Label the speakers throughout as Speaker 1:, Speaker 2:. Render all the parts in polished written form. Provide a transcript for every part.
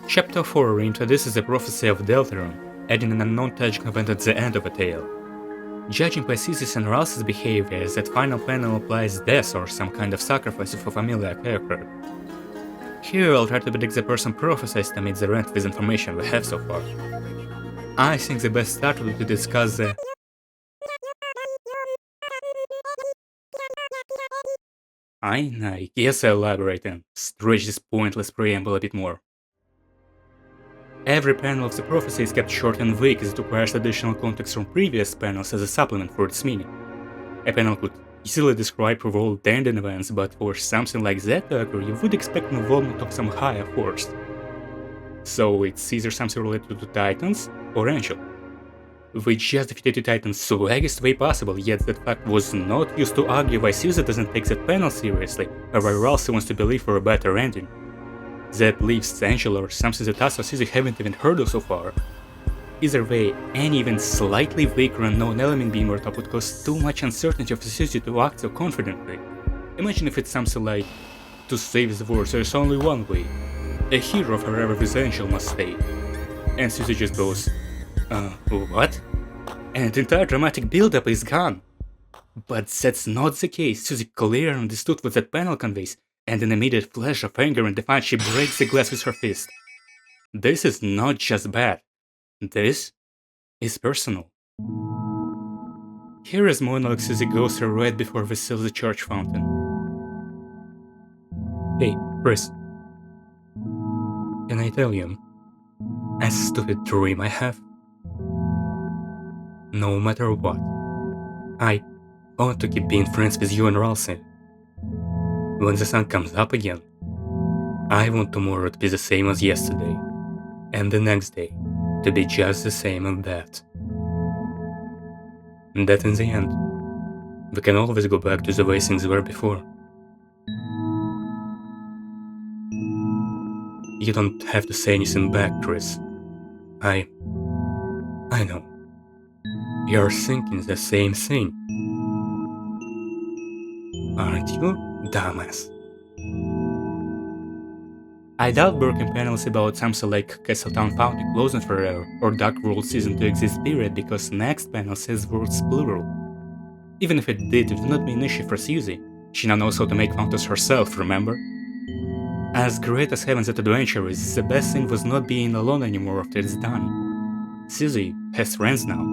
Speaker 1: Chapter 4 introduces the prophecy of Deltarune, adding an unknown tragic event at the end of the tale. Judging by Susie's and Ralph's behavior, that final panel implies death or some kind of sacrifice of a familiar character. Here I'll try to predict the person prophesied to meet the rent with information we have so far. I think the best start would be to discuss the... I guess I'll elaborate and stretch this pointless preamble a bit more. Every panel of the prophecy is kept short and vague as it requires additional context from previous panels as a supplement for its meaning. A panel could easily describe world ending events, but for something like that to occur, you would expect an involvement of some higher force. So it's either something related to Titans or Angel. We just defeated the Titans swaggest way possible, yet that fact was not used to argue why Susie doesn't take that panel seriously, or why Ralsei wants to believe for a better ending. That leaves Angel or something that us or Susie haven't even heard of so far. Either way, any even slightly vague or unknown element being brought up would cause too much uncertainty for Susie to act so confidently. Imagine if it's something like, to save the world there's only one way. A hero forever with Angel must stay. And Susie just goes, what? And the entire dramatic build-up is gone. But that's not the case. Susie clearly understood what that panel conveys, and in an immediate flash of anger and defiance she breaks the glass with her fist. This is not just bad. This is personal. Here is monologue Susie goes through right before we seal the church fountain. Hey, Kris. Can I tell you a stupid dream I have? No matter what, I want to keep being friends with you and Ralsei. When the sun comes up again, I want tomorrow to be the same as yesterday, and the next day to be just the same as that. And that in the end, we can always go back to the way things were before. You don't have to say anything back, Kris. I know. You're thinking the same thing. Aren't you, dumbass? I doubt working panels about something like Castletown Fountain closing forever or Dark World Season to exist period because next panel says words plural. Even if it did, it would not be an issue for Susie. She now knows how to make fountains herself, remember? As great as having that adventure is, the best thing was not being alone anymore after it's done. Susie has friends now.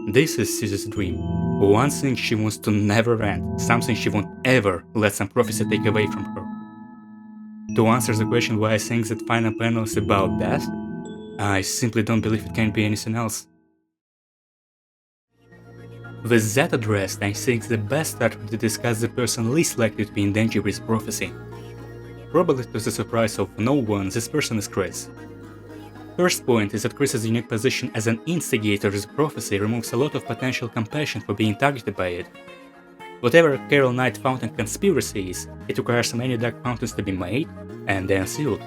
Speaker 1: This is Susie's dream. One thing she wants to never end, something she won't ever let some prophecy take away from her. To answer the question why I think that final panel is about death, I simply don't believe it can be anything else. With that addressed, I think the best start would be to discuss the person least likely to be in danger with prophecy. Probably to the surprise of no one, this person is Kris. First point is that Kris's unique position as an instigator of the prophecy removes a lot of potential compassion for being targeted by it. Whatever Carol Knight Fountain conspiracy is, it requires many dark fountains to be made and then sealed.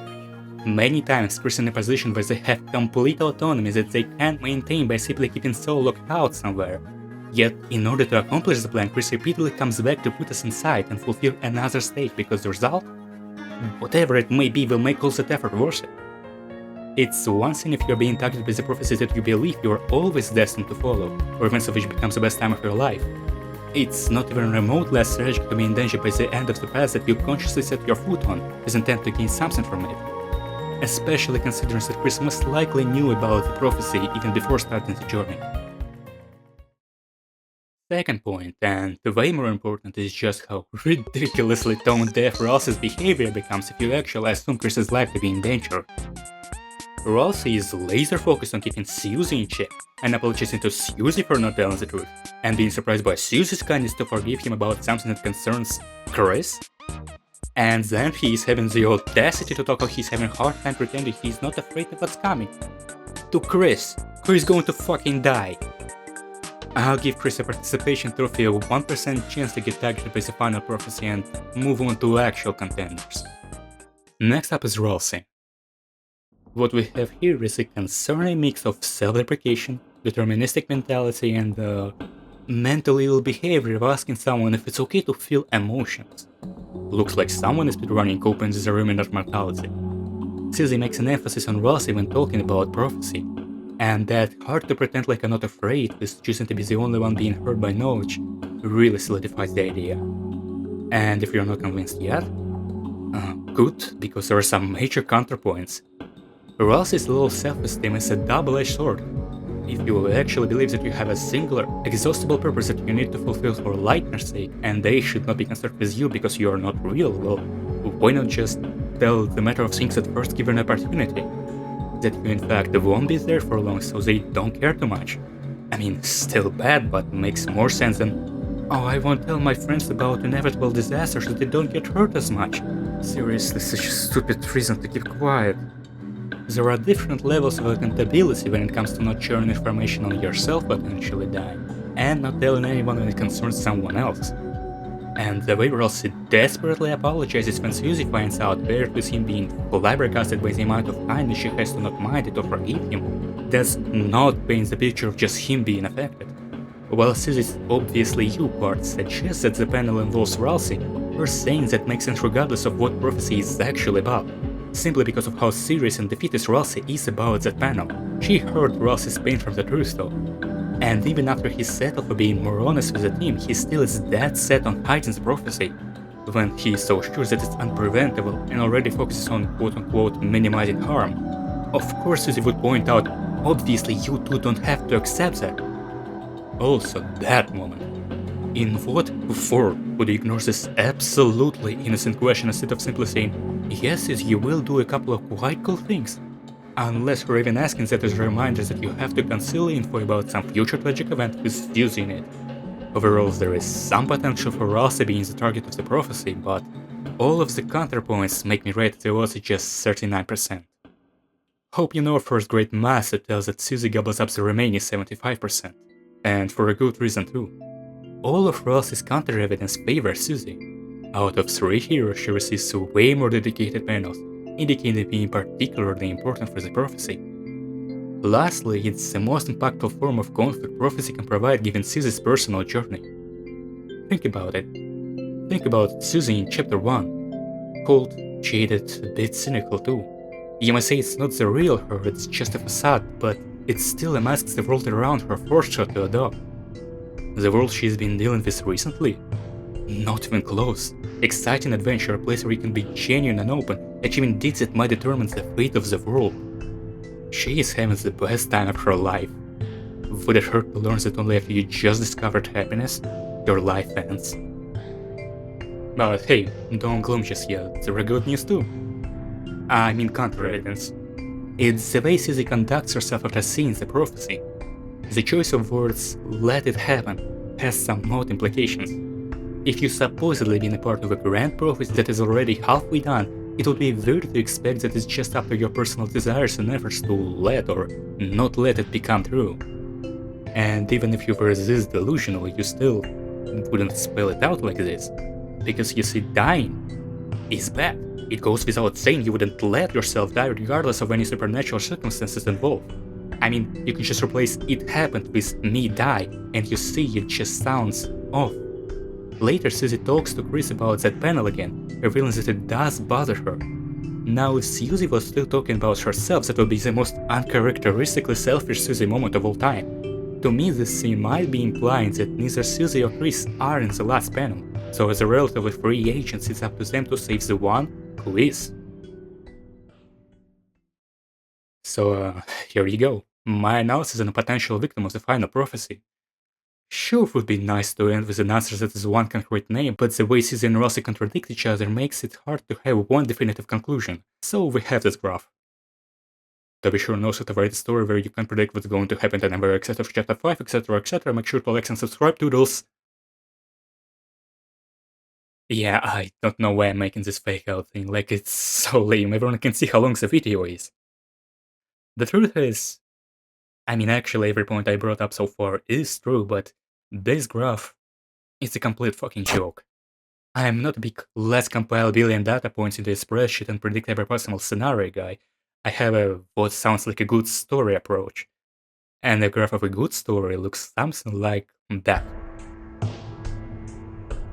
Speaker 1: Many times Kris is in a position where they have complete autonomy that they can't maintain by simply keeping soul locked out somewhere. Yet, in order to accomplish the plan, Kris repeatedly comes back to put us inside and fulfill another state because the result, whatever it may be, will make all that effort worth it. It's one thing if you're being targeted by the prophecies that you believe you are always destined to follow, or events of which becomes the best time of your life. It's not even remotely less tragic to be in danger by the end of the path that you consciously set your foot on with intent to gain something from it. Especially considering that Kris most likely knew about the prophecy even before starting the journey. Second point, and way more important, is just how ridiculously tone-deaf Ralsei's behavior becomes if you actually assume Kris's life to be in danger. Ralsei is laser focused on keeping Susie in check, and apologizing to Susie for not telling the truth, and being surprised by Susie's kindness to forgive him about something that concerns Kris. And then he is having the audacity to talk how he's having a hard time pretending he's not afraid of what's coming. To Kris, who is going to fucking die. I'll give Kris a participation trophy of 1% chance to get targeted by the final prophecy and move on to actual contenders. Next up is Ralsei. What we have here is a concerning mix of self-deprecation, deterministic mentality, and mentally ill behavior of asking someone if it's okay to feel emotions. Looks like someone is speedrunning opens the room in that mortality. Suzy makes an emphasis on Rossi when talking about prophecy, and that hard to pretend like I'm not afraid with choosing to be the only one being heard by knowledge really solidifies the idea. And if you're not convinced yet, good, because there are some major counterpoints. Rossi's low self-esteem is a double-edged sword. If you actually believe that you have a singular, exhaustible purpose that you need to fulfill for lightness' sake, and they should not be concerned with you because you are not real, well, why not just tell the matter of things at first given opportunity? That you in fact won't be there for long, so they don't care too much. I mean, still bad, but makes more sense than, oh, I won't tell my friends about inevitable disasters so they don't get hurt as much. Seriously, such a stupid reason to keep quiet. There are different levels of accountability when it comes to not sharing information on yourself potentially dying, and not telling anyone when it concerns someone else. And the way Rossi desperately apologizes when Suzy finds out, paired with him being flabbergasted by the amount of kindness she has to not mind it or forgive him, does not paint the picture of just him being affected. While Suzy's obviously you part suggests that the panel involves Rossi, her saying that makes sense regardless of what prophecy is actually about. Simply because of how serious and defeatist Rossi is about that panel. She heard Rossi's pain from the truth though. And even after he settled for being more honest with the team, he still is dead set on hiding the prophecy, when he is so sure that it's unpreventable and already focuses on quote-unquote minimizing harm. Of course Suzy would point out, obviously you two don't have to accept that. Also that moment. In what form would he ignore this absolutely innocent question instead of simply saying, yes, you will do a couple of quite cool things? Unless we're even asking that as a reminder that you have to conceal info about some future tragic event with using it. Overall, there is some potential for Rossi being the target of the prophecy, but all of the counterpoints make me rate the odds at just 39%. Hope you know our first grade math that tells that Suzy gobbles up the remaining 75%. And for a good reason too. All of Rossi's counter-evidence favors Suzy. Out of 3 heroes, she receives way more dedicated panels, indicating being particularly important for the prophecy. Lastly, it's the most impactful form of conflict prophecy can provide given Suzy's personal journey. Think about it. Think about Suzy in Chapter 1. Cold, jaded, a bit cynical too. You might say it's not the real her, it's just a facade, but it still masks the world around her forced her to adopt. The world she's been dealing with recently? Not even close. Exciting adventure, a place where you can be genuine and open, achieving deeds that might determine the fate of the world. She is having the best time of her life. Would it hurt to learn that only after you just discovered happiness, your life ends? But hey, don't gloom just yet, there are good news too. I mean counter-evidence. It's the way Suzy conducts herself after seeing the prophecy. The choice of words, let it happen, has some mood implications. If you've supposedly been a part of a grand prophecy that is already halfway done, it would be weird to expect that it's just up to your personal desires and efforts to let or not let it become true. And even if you were this delusional, you still wouldn't spell it out like this. Because you see, dying is bad. It goes without saying you wouldn't let yourself die regardless of any supernatural circumstances involved. I mean, you can just replace "it happened" with "me die", and you see it just sounds off. Later, Suzy talks to Kris about that panel again, revealing that it does bother her. Now, if Suzy was still talking about herself, that would be the most uncharacteristically selfish Suzy moment of all time. To me, this scene might be implying that neither Suzy or Kris are in the last panel, so as a relatively free agent, it's up to them to save the one who is. So, here you go. My analysis on a potential victim of the final prophecy. Sure, it would be nice to end with an answer that is one concrete name, but the way Suzy and Rossi contradict each other makes it hard to have one definitive conclusion, so we have this graph. To be sure, no sort of Reddit story where you can predict what's going to happen in every except of Chapter 5, etc, make sure to like and subscribe to those. Yeah, I don't know why I'm making this fake out thing, like it's so lame, everyone can see how long the video is. The truth is, I mean, actually, every point I brought up so far is true, but this graph is a complete fucking joke. I am not a big let's compile billion data points into a spreadsheet and predict every possible scenario guy. I have a what sounds like a good story approach. And the graph of a good story looks something like that.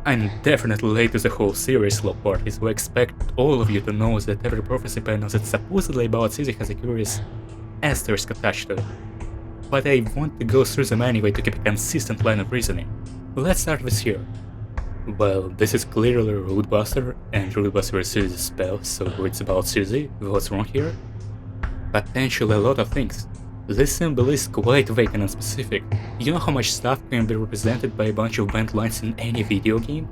Speaker 1: I'm definitely late to the whole series slow party, so I expect all of you to know that every prophecy panel that's supposedly about Suzy has a curious asterisk attached to it. But I want to go through them anyway to keep a consistent line of reasoning. Let's start with here. Well, this is clearly Root Buster, and Root Buster is Suzy's spell, so it's about Suzy. What's wrong here? Potentially a lot of things. This symbol is quite vague and unspecific. You know how much stuff can be represented by a bunch of bent lines in any video game?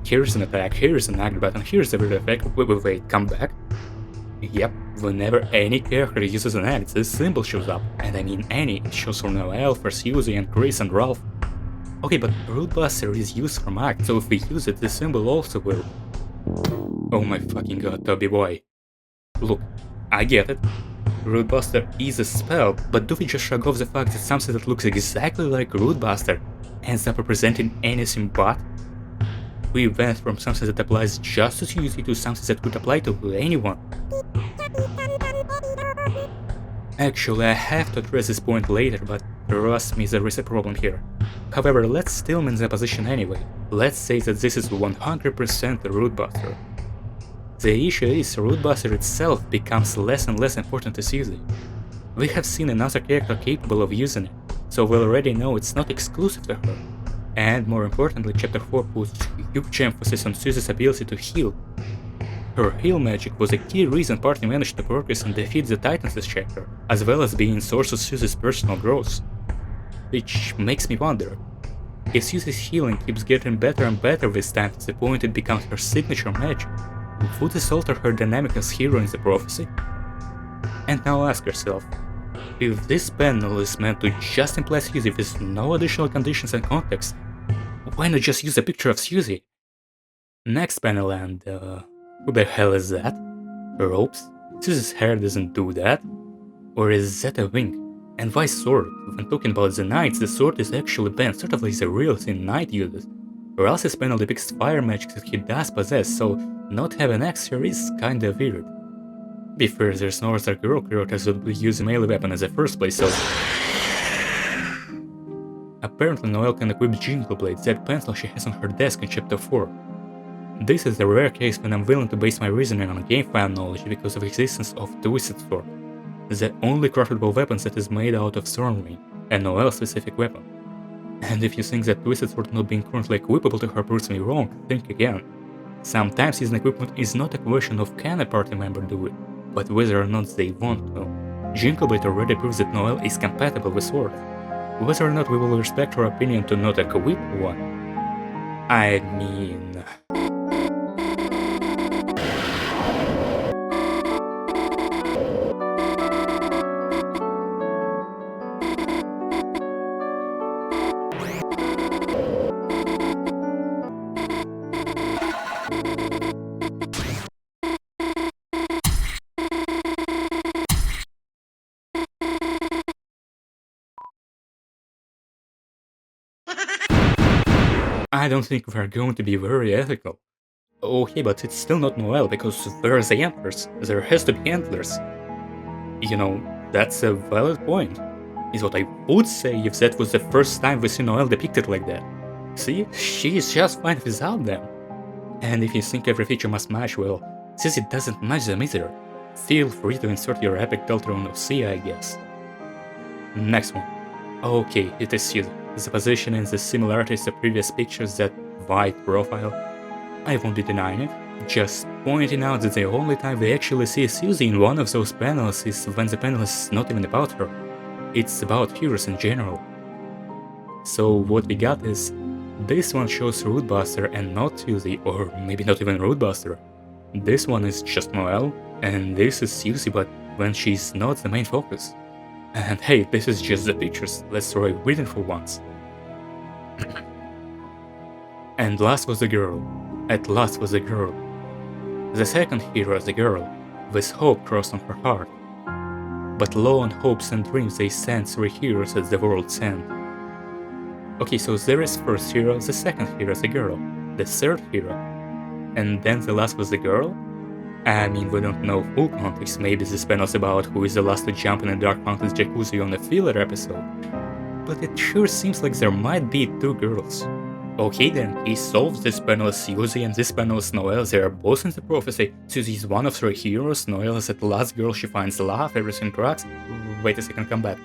Speaker 1: Here's an attack, here's an act button, here's a weird effect, wait, come back? Yep, whenever any character uses an act, this symbol shows up, and I mean any, it shows for Noelle, for Suzy and Kris and Ralph. Okay, but Root Buster is used from act, so if we use it, the symbol also will. Oh my fucking god, Toby boy. Look, I get it. Root Buster is a spell, but do we just shrug off the fact that something that looks exactly like Root Buster ends up representing anything but? We went from something that applies just to Suzy to something that could apply to anyone. Actually, I have to address this point later, but trust me, there is a problem here. However, let's still man the position anyway. Let's say that this is 100% a Root Buster. The issue is, Root Buster itself becomes less and less important to Suzy. We have seen another character capable of using it, so we already know it's not exclusive to her. And more importantly, Chapter 4 puts huge emphasis on Suzy's ability to heal. Her heal magic was a key reason party managed to progress and defeat the Titans this chapter, as well as being source of Suzy's personal growth. Which makes me wonder, if Suzy's healing keeps getting better and better with time to the point it becomes her signature magic, would this alter her dynamic as hero in the prophecy? And now ask yourself, if this panel is meant to just imply Suzy with no additional conditions and context, why not just use a picture of Suzy? Next panel and who the hell is that? Ropes? Suzy's hair doesn't do that? Or is that a wing? And why sword? When talking about the knights, the sword is actually bent, sort of like the real thing knight uses. Ralph's panel depicts fire magic that he does possess, so not having axe here is kinda weird. Be fair, there's no other girl characters that would use a melee weapon in the first place, so... Apparently Noelle can equip Jingle Blade, that pencil she has on her desk in Chapter 4. This is the rare case when I'm willing to base my reasoning on game file knowledge because of the existence of Twisted Sword, the only craftable weapon that is made out of Thorn ring, a Noelle specific weapon. And if you think that Twisted Sword not being currently equipable to her proves me wrong, think again. Sometimes using equipment is not a question of can a party member do it, but whether or not they want to. Jinkleblade already proves that Noelle is compatible with Sword. Whether or not we will respect her opinion to not equip one. I mean... I don't think we're going to be very ethical. Okay, but it's still not Noelle, because where are the antlers? There has to be antlers. You know, that's a valid point. Is what I would say if that was the first time we see Noelle depicted like that. See, she is just fine without them. And if you think every feature must match, well, since it doesn't match them either, feel free to insert your epic Deltarune OST, I guess. Next one. Okay, it is Suzy. The position and the similarities to previous pictures, that white profile. I won't be denying it, just pointing out that the only time we actually see Suzy in one of those panels is when the panel is not even about her. It's about heroes in general. So what we got is, this one shows Root Buster and not Suzy, or maybe not even Root Buster. This one is just Noelle, and this is Suzy, but when she's not the main focus. And hey, this is just the pictures, let's try reading for once. And last was the girl. At last was the girl. The second hero is the girl, with hope crossed on her heart. But lo on hopes and dreams they send 3 heroes at the world's end. Okay, so there is first hero, the second hero is the girl, the third hero, and then the last was the girl? I mean, we don't know full context, maybe this panel's about who is the last to jump in a Dark Mountains jacuzzi on a filler episode. But it sure seems like there might be 2 girls. Okay then, he solves this panel as Suzy and this panel as Noelle. They are both in the prophecy. Suzy is one of 3 heroes, Noelle is the last girl she finds love, everything tracks. Wait a second, come back.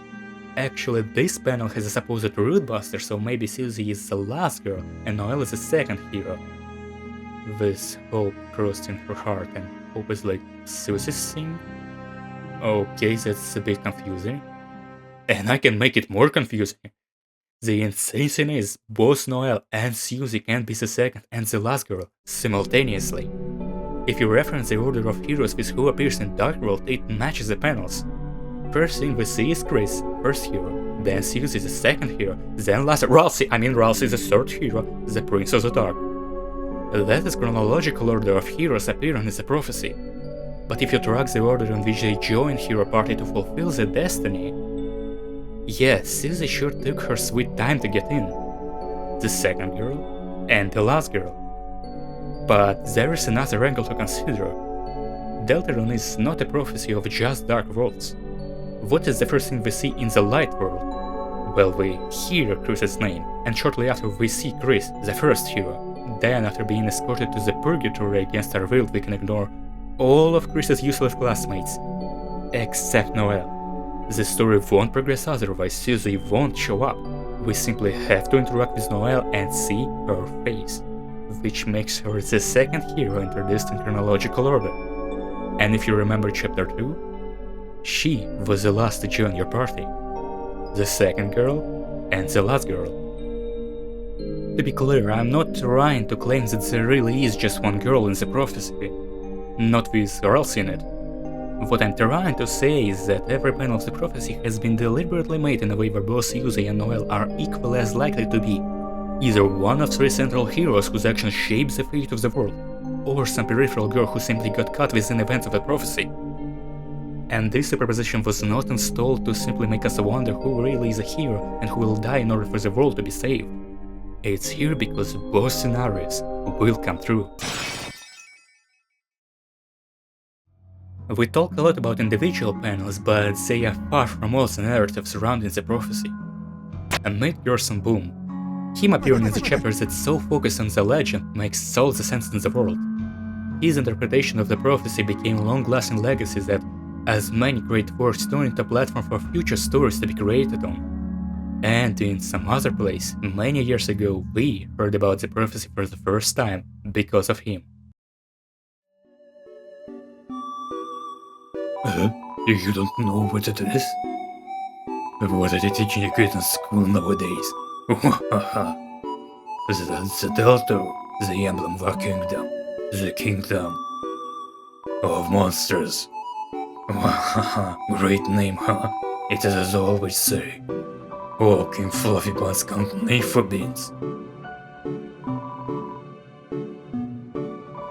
Speaker 1: Actually, this panel has a supposed root buster, so maybe Suzy is the last girl and Noelle is the second hero. With hope crossed in her heart, and hope is like Suzy's thing? Okay, that's a bit confusing. And I can make it more confusing. The insane thing is, both Noelle and Suzy can be the second and the last girl simultaneously. If you reference the order of heroes with who appears in Dark World, it matches the panels. First thing we see is Kris, first hero, then Suzy is the second hero, then last Ralsei is the third hero, the Prince of the Dark. That is chronological order of heroes appearing in the prophecy. But if you track the order in which they join hero party to fulfill their destiny, yes, Suzy sure took her sweet time to get in. The second girl and the last girl. But there is another angle to consider. Deltarune is not a prophecy of just dark worlds. What is the first thing we see in the light world? Well, we hear Kris's name, and shortly after we see Kris, the first hero. Then, after being escorted to the purgatory against our will, we can ignore all of Kris's useless classmates, except Noelle. The story won't progress otherwise, Suzy won't show up. We simply have to interact with Noelle and see her face, which makes her the second hero introduced in chronological order. And if you remember chapter 2, she was the last to join your party. The second girl and the last girl. To be clear, I'm not trying to claim that there really is just one girl in the prophecy, not with girls in it. What I'm trying to say is that every panel of the prophecy has been deliberately made in a way where both Suzy and Noelle are equally as likely to be either one of 3 central heroes whose actions shape the fate of the world, or some peripheral girl who simply got caught within events of the prophecy. And this superposition was not installed to simply make us wonder who really is a hero and who will die in order for the world to be saved. It's here because both scenarios will come true. We talk a lot about individual panels, but they are far from all the narrative surrounding the prophecy. Amid Gerson boom, him appearing in the chapters that so focus on the legend makes all the sense in the world. His interpretation of the prophecy became long-lasting legacy that, as many great works, turned into a platform for future stories to be created on. And in some other place, many years ago, we heard about the prophecy for the first time because of him.
Speaker 2: You don't know what it is? What are they teaching your kids in school nowadays? That's the Deltarune, the emblem of our kingdom. The kingdom of monsters. Great name, huh? It is as I always say. Walking fluffy buns can't make for beans.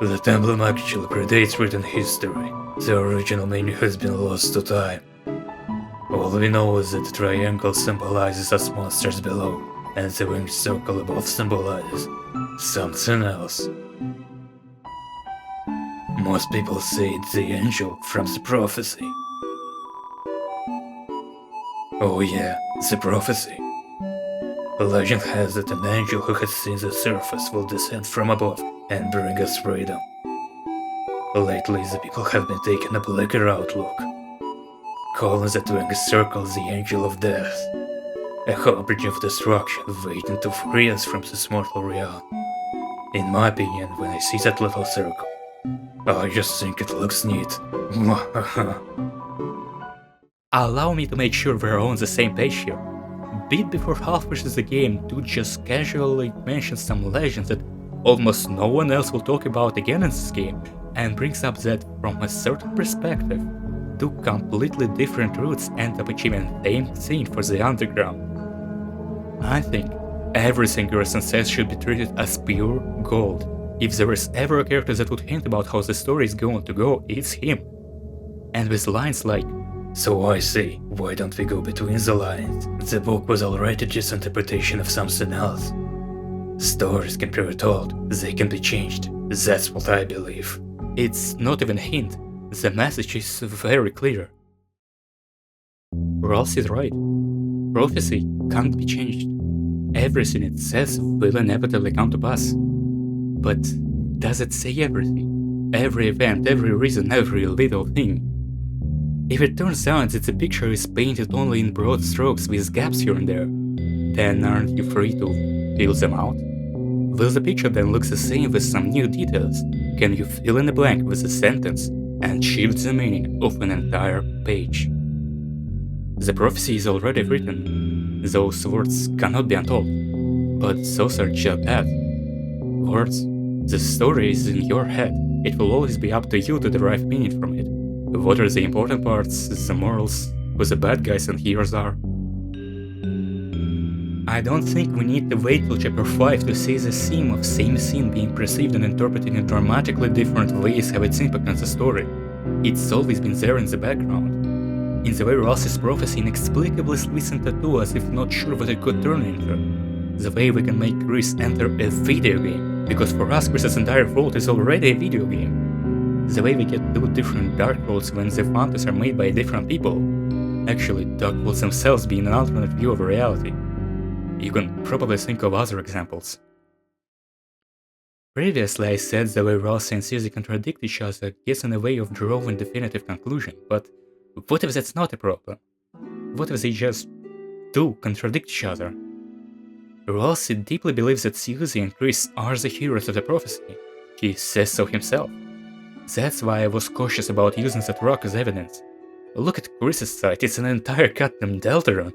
Speaker 2: That emblem actually predates written history. The original meaning has been lost to time. All we know is that the triangle symbolizes us monsters below, and the winged circle above symbolizes something else. Most people say it's the angel from the prophecy. Oh yeah, the prophecy. Legend has that an angel who has seen the surface will descend from above and bring us freedom. Lately, the people have been taking a bleaker outlook, calling that winged circle the angel of death, a harbinger of destruction waiting to free us from this mortal realm. In my opinion, when I see that little circle, I just think it looks neat.
Speaker 1: Allow me to make sure we're on the same page here. Bit before half finishes the game, Dude just casually mentions some legends that almost no one else will talk about again in this game, and brings up that, from a certain perspective, 2 completely different routes end up achieving the same thing for the underground. I think everything Gerson says should be treated as pure gold. If there is ever a character that would hint about how the story is going to go, it's him. And with lines like,
Speaker 2: "So I say, why don't we go between the lines? The book was already just interpretation of something else. Stories can be retold, they can be changed. That's what I believe."
Speaker 1: It's not even a hint, the message is very clear. Ross is right. Prophecy can't be changed. Everything it says will inevitably come to pass. But does it say everything? Every event, every reason, every little thing? If it turns out that the picture is painted only in broad strokes with gaps here and there, then aren't you free to fill them out? Will the picture then look the same with some new details? Can you fill in the blank with a sentence and shift the meaning of an entire page? The prophecy is already written. Those words cannot be untold. But those are just that. Words. The story is in your head. It will always be up to you to derive meaning from it. What are the important parts, the morals, who the bad guys and heroes are? I don't think we need to wait till chapter 5 to see the theme of same scene being perceived and interpreted in dramatically different ways have its impact on the story. It's always been there in the background. In the way Ross's prophecy inexplicably splits into two as if not sure what it could turn into. The way we can make Kris enter a video game, because for us Kris's entire world is already a video game. The way we get two different dark worlds when the fantasies are made by different people. Actually, dark worlds themselves being an alternate view of reality. You can probably think of other examples. Previously I said the way Ross and Susie contradict each other gets in the way of drawing definitive conclusion, but what if that's not a problem? What if they just do contradict each other? Ross deeply believes that Susie and Kris are the heroes of the prophecy. He says so himself. That's why I was cautious about using that rock as evidence. Look at Kris's side, it's an entire goddamn Deltarune.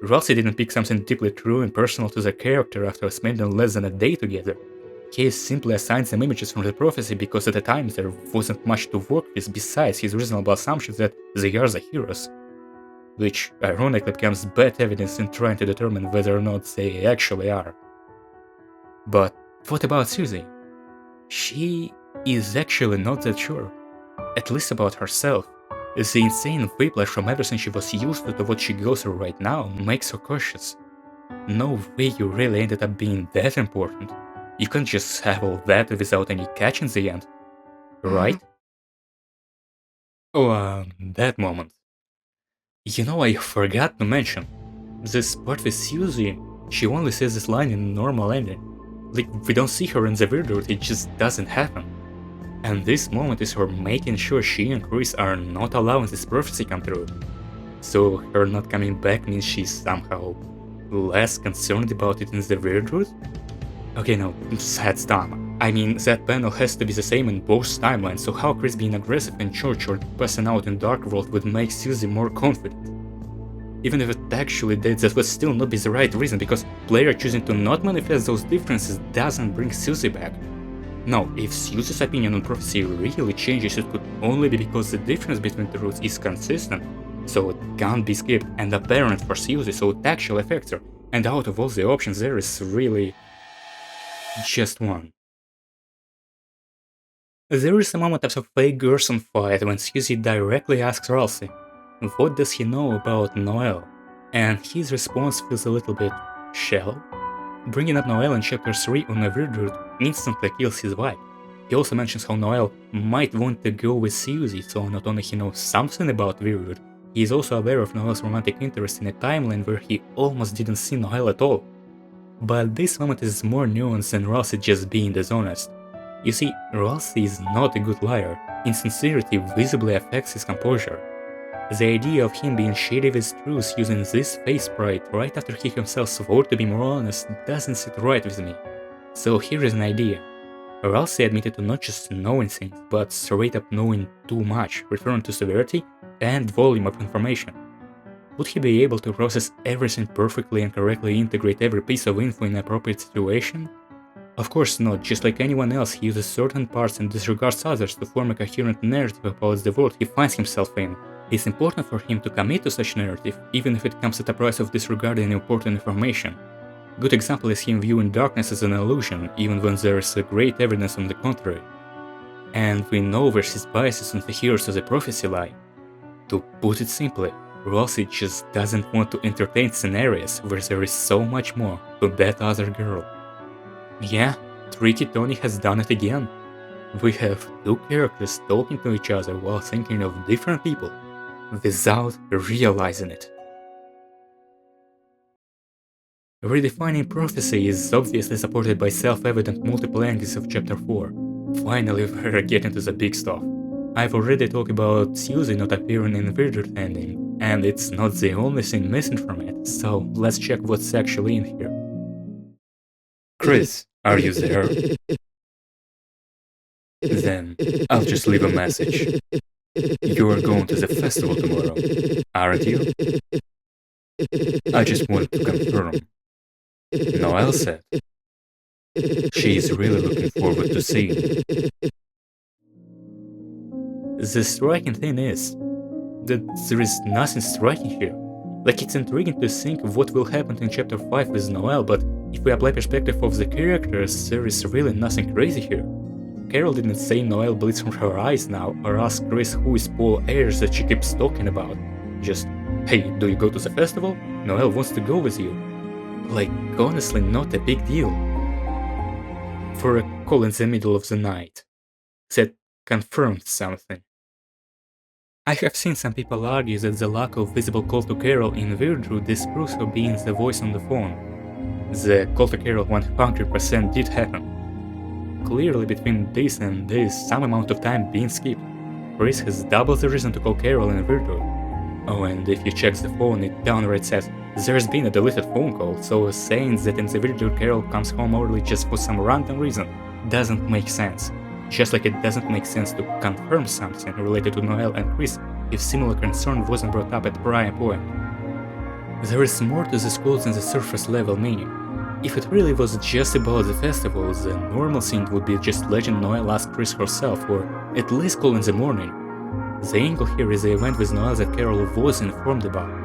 Speaker 1: Rossi didn't pick something deeply true and personal to their character after spending less than a day together. He simply assigned some images from the prophecy because at the time there wasn't much to work with besides his reasonable assumption that they are the heroes. Which ironically becomes bad evidence in trying to determine whether or not they actually are. But what about Susie? She is actually not that sure, at least about herself. The insane whiplash from everything she was used to what she goes through right now makes her cautious. No way you really ended up being that important. You can't just have all that without any catch in the end, right? Oh, that moment. You know, I forgot to mention, this part with Susie, she only says this line in normal ending. Like, we don't see her in the weird world, it just doesn't happen. And this moment is her making sure she and Kris are not allowing this prophecy come true. So her not coming back means she's somehow less concerned about it in the weird world? Okay, no, that's dumb. I mean, that panel has to be the same in both timelines, so how Kris being aggressive in church or passing out in Dark World would make Susie more confident? Even if it actually did, that would still not be the right reason, because player choosing to not manifest those differences doesn't bring Susie back. No, if Susie's opinion on prophecy really changes, it could only be because the difference between the roots is consistent, so it can't be skipped and apparent for Susie, so it actually affects her, and out of all the options there is really just one. There is a moment of a fake Gerson fight when Susie directly asks Ralsei, what does he know about Noel? And his response feels a little bit shell. Bringing up Noel in chapter 3 on a weird route instantly kills his vibe. He also mentions how Noel might want to go with Susie, so not only he knows something about weird, he is also aware of Noel's romantic interest in a timeline where he almost didn't see Noel at all. But this moment is more nuanced than Ralsei just being dishonest. You see, Ralsei is not a good liar. Insincerity visibly affects his composure. The idea of him being shady with truth using this face sprite right after he himself swore to be more honest doesn't sit right with me. So here is an idea. Ralsei admitted to not just knowing things, but straight up knowing too much, referring to severity and volume of information. Would he be able to process everything perfectly and correctly integrate every piece of info in an appropriate situation? Of course not, just like anyone else, he uses certain parts and disregards others to form a coherent narrative about the world he finds himself in. It's important for him to commit to such narrative, even if it comes at the price of disregarding important information. Good example is him viewing darkness as an illusion, even when there is great evidence on the contrary. And we know where his biases and the heroes of the prophecy lie. To put it simply, Ralsei just doesn't want to entertain scenarios where there is so much more to that other girl. Yeah, Tricky Tony has done it again. We have two characters talking to each other while thinking of different people, without realizing it. Redefining prophecy is obviously supported by self-evident multiple angles of Chapter 4. Finally, we're getting to the big stuff. I've already talked about Susie not appearing in Verdure ending, and it's not the only thing missing from it, so let's check what's actually in here.
Speaker 2: Kris, are you there? Then I'll just leave a message. You are going to the festival tomorrow, aren't you? I just wanted to confirm. Noelle said she is really looking forward to seeing you.
Speaker 1: The striking thing is that there is nothing striking here. Like, it's intriguing to think of what will happen in Chapter 5 with Noelle, but if we apply perspective of the characters, there is really nothing crazy here. Carol didn't say Noelle bleeds from her eyes now, or ask Kris who is Paul Ayres that she keeps talking about. Just, hey, do you go to the festival? Noelle wants to go with you. Like, honestly, not a big deal. For a call in the middle of the night. That confirmed something. I have seen some people argue that the lack of visible call to Carol in Verdure disproves her being the voice on the phone. The call to Carol 100% did happen. Clearly between this and this, some amount of time being skipped. Kris has double the reason to call Carol in Verdure. Oh, and if you check the phone, it downright says there's been a deleted phone call, so saying that in the Verdure Carol comes home early just for some random reason doesn't make sense. Just like it doesn't make sense to confirm something related to Noelle and Kris if similar concern wasn't brought up at prior point. There is more to this call than the surface level meaning. If it really was just about the festival, the normal thing would be just letting Noelle ask Kris herself, or at least call in the morning. The angle here is the event with Noelle that Carol was informed about.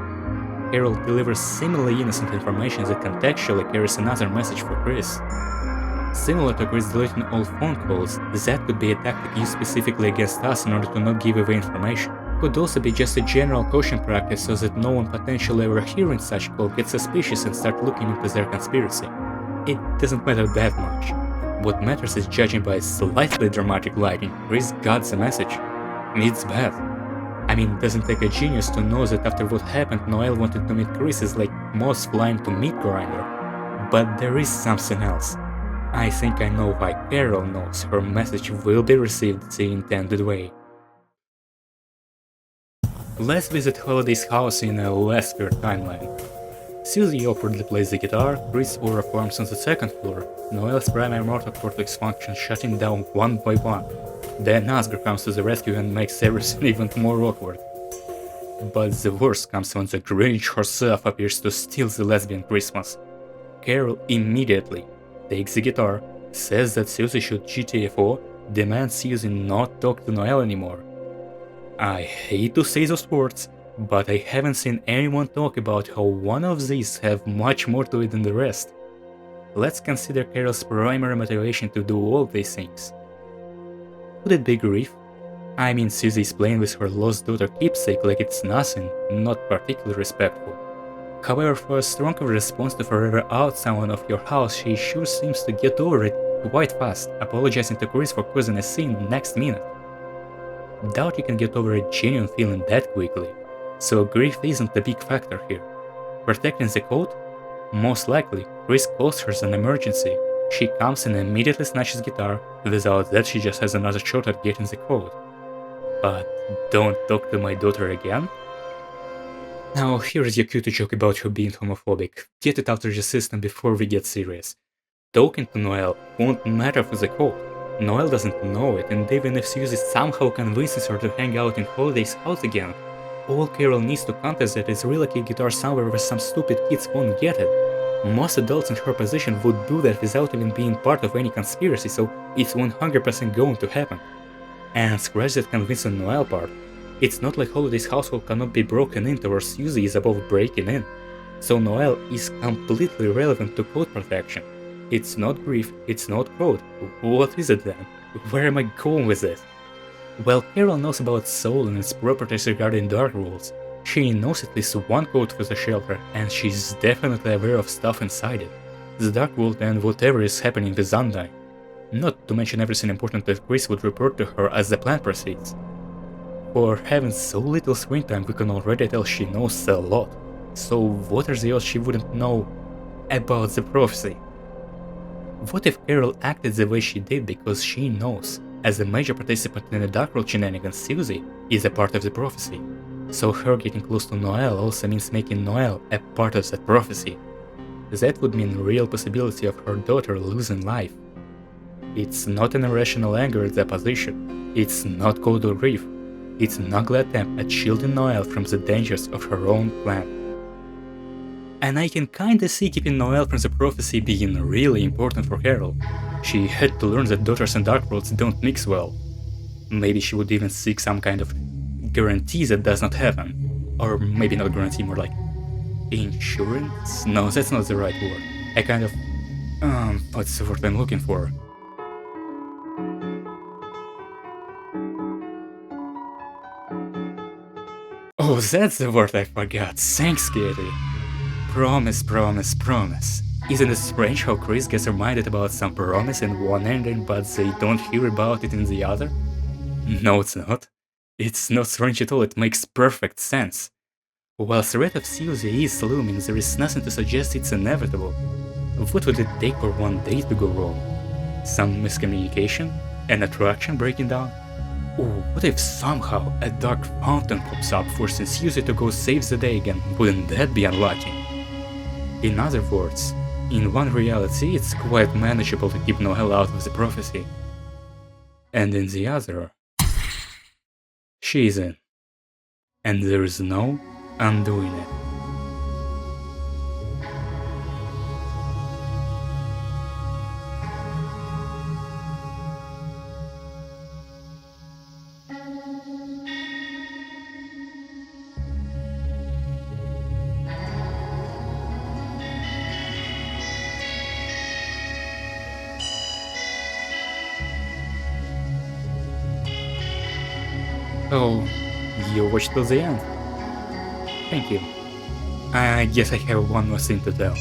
Speaker 1: Carol delivers seemingly innocent information that contextually carries another message for Kris. Similar to Kris deleting all phone calls, that could be a tactic used specifically against us in order to not give away information. Could also be just a general caution practice so that no one potentially ever hearing such call gets suspicious and start looking into their conspiracy. It doesn't matter that much. What matters is judging by slightly dramatic lighting, Kris got the message. It's bad. I mean, it doesn't take a genius to know that after what happened, Noelle wanted to meet Kris is like moths flying to meat grinder. But there is something else. I think I know why Carol knows her message will be received the intended way. Let's visit Holiday's house in a less weird timeline. Susie awkwardly plays the guitar, Kris' aura forms on the second floor, Noelle's primary motor cortex functions shutting down one by one. Then Asger comes to the rescue and makes everything even more awkward. But the worst comes when the Grinch herself appears to steal the lesbian Christmas. Carol immediately takes the guitar, says that Susie should GTFO, demands Susie not talk to Noelle anymore. I hate to say those words, but I haven't seen anyone talk about how one of these have much more to it than the rest. Let's consider Carol's primary motivation to do all these things. Could it be grief? I mean, Susie is playing with her lost daughter keepsake like it's nothing, not particularly respectful. However, for a stronger response to forever out someone of your house, she sure seems to get over it quite fast, apologizing to Kris for causing a scene next minute. Doubt you can get over a genuine feeling that quickly, so grief isn't the big factor here. Protecting the code? Most likely, Kris calls her an emergency. She comes and immediately snatches guitar, without that she just has another shot at getting the code. But don't talk to my daughter again? Now here's your cute joke about her being homophobic. Get it out of your system before we get serious. Talking to Noelle won't matter for the code. Noelle doesn't know it, and even if Susie somehow convinces her to hang out in Holiday's house again, all Carol needs to contest that is relocate guitar somewhere where some stupid kids won't get it. Most adults in her position would do that without even being part of any conspiracy, so it's 100% going to happen. And scratch that convincing Noelle part. It's not like Holiday's household cannot be broken into or Susie is above breaking in. So Noelle is completely relevant to code protection. It's not grief, it's not code. What is it then? Where am I going with this? Well, Carol knows about soul and its properties regarding dark rules. She knows at least one code for the shelter, and she's definitely aware of stuff inside it. The dark world and whatever is happening with Undyne. Not to mention everything important that Kris would report to her as the plan proceeds. For having so little screen time, we can already tell she knows a lot. So what are the odds she wouldn't know? about the prophecy. What if Carol acted the way she did because she knows, as a major participant in the Dark World shenanigans, Susie is a part of the prophecy? So her getting close to Noelle also means making Noelle a part of that prophecy. That would mean real possibility of her daughter losing life. It's not an irrational anger at the opposition, it's not causal grief, it's an ugly attempt at shielding Noelle from the dangers of her own plan. And I can kinda see keeping Noelle from the prophecy being really important for Carol. She had to learn that daughters and Dark Worlds don't mix well. Maybe she would even seek some kind of guarantee that does not happen. Or maybe not guarantee, more like insurance? No, that's not the right word. A kind of... what's the word I'm looking for? Oh, that's the word I forgot. Thanks, Kitty. Promise, promise, promise. Isn't it strange how Kris gets reminded about some promise in one ending, but they don't hear about it in the other? No, it's not. It's not strange at all, it makes perfect sense. While threat of Susie is looming, there is nothing to suggest it's inevitable. What would it take for one day to go wrong? Some miscommunication? An attraction breaking down? Or what if somehow a dark fountain pops up forcing Susie to go save the day again? Wouldn't that be unlucky? In other words, in one reality it's quite manageable to keep Noelle out of the prophecy. And in the other, she's in. And there is no undoing it. Oh, you watched till the end? Thank you. I guess I have one more thing to tell.